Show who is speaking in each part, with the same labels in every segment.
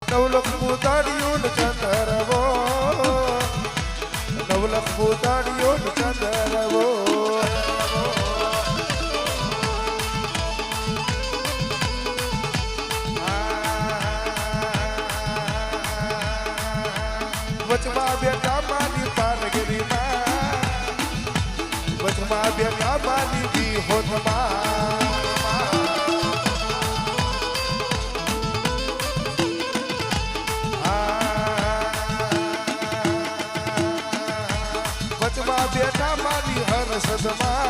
Speaker 1: નવલખ પૂતાડીઓ ને ચંદરવો નવલખ પૂતાડીઓ ને ચંદરવો વચમાં બેઠા માની પાનગરીમાં વચમાં બેઠા માની વિહોતમાં વચમાં બેઠા મારી હર્ષદમાં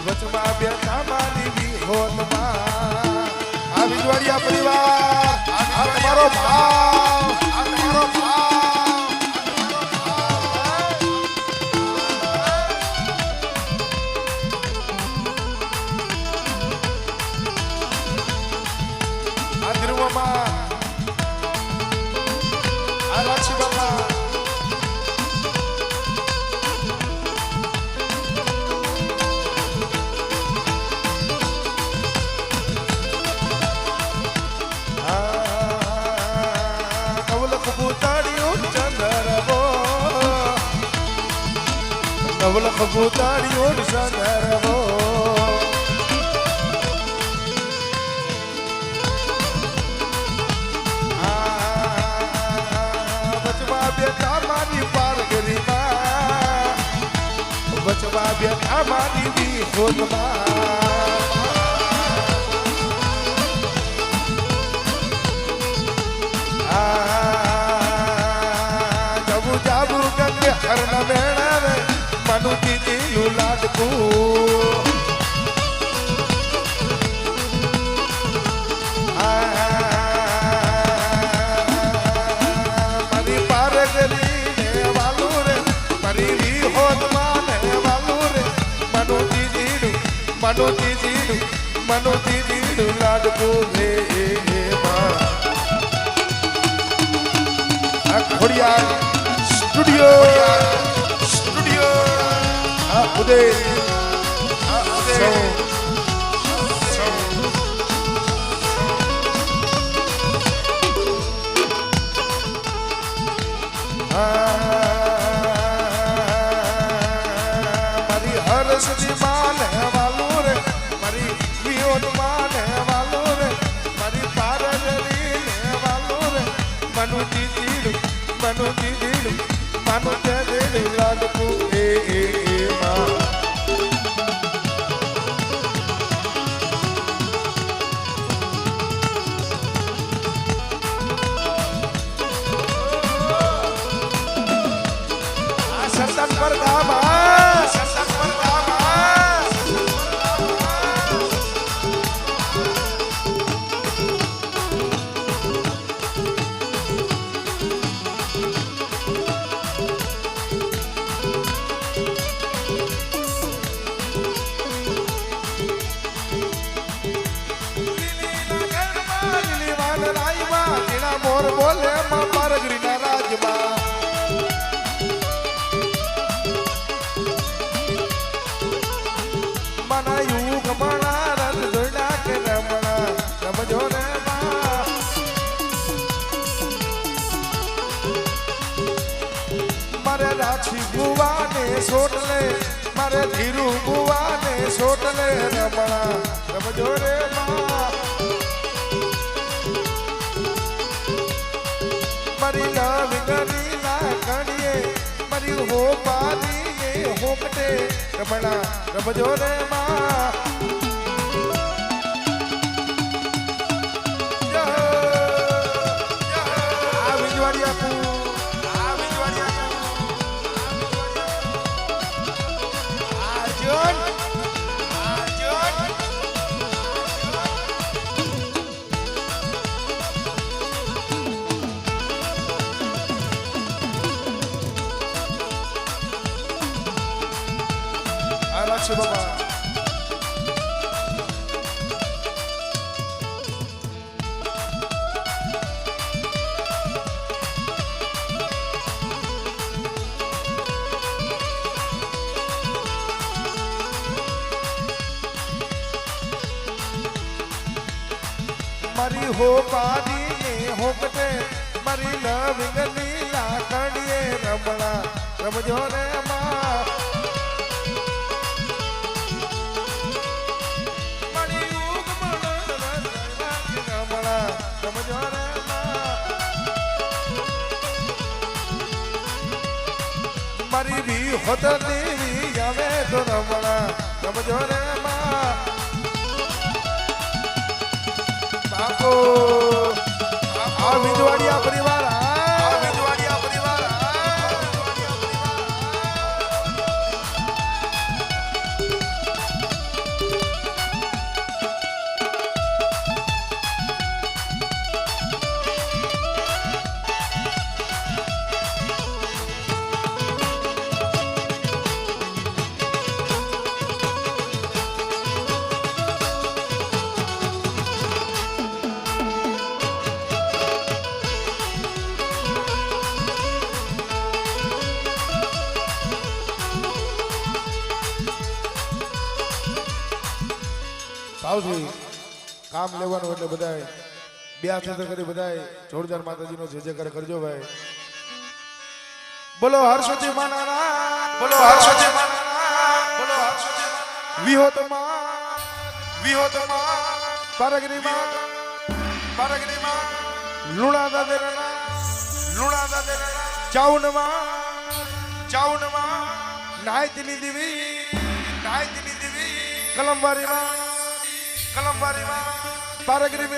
Speaker 1: વચમાં બેઠા મારી વિહોતમાં આ વિજવાડિયા પરિવાર આ તમારો ભાવ આ તમારો ભાવ આ ધ્રુવમાં આ રાશિ બાપા નવલખ પૂતાડીઓ ચંદરવો વચમાં બેઠા મારી પારગરીમાં વચમાં બેઠા મારી વિહોતમાં જબુ જાબુ ગંગે હરણ મેળાવે મનુજી દિલું લાડકું મારી પારગરી ને વાલું રે મારી વિહોતમાં ને વાલું રે મનુજી દિલું લાડકું રે ખોડિયાર સ્ટુડિયો ઉદય મારી હર્ષની માન વાલું રે મારી વિહોતમાં ને વાલું રે મારી પારગરી ને વાલું રે મનુજી દિલું લાડકું માં સતત પર ગામા સતત પર ગામા મોર બોલે માં પારગરીના રાજમાં મના યુગ મણા રત ધોડા કે રમણા રમજો ને મારે રાછી બુવાને સોટલે મારે ધીરુ બુવાને સોટલે રમણા રમજો રે મારી નવી ના કણીએ મારી હો પાની હોકટે રમણા રમજો રે માં આ વિજવાડિયા છે બાબા મારી હો પાડી મારી નવીનની લાકડીએ રમણા રમજો રે માં મારી ઉગમણ રમણા રમજો રે મારી રી હોત દેવી આવે તો રમણા રમજો રે માં બાપો આ વિજવાડિયા પરિવાર આ વિજવાડિયા પરિવાર સાવથી કામ લેવાનું એટલે બધાય બે હાથ કરી બધાય જોરદાર માતાજીનો જય જયકાર કરજો ભાઈ બોલો હરસોજી માના બોલો હરસોજી માના બોલો હરસોજી વિહોતમાં પરગરીમાં લુણા દાદેના ચાઉનમાં નાયતની દેવી કલમવારીમાં પારગરી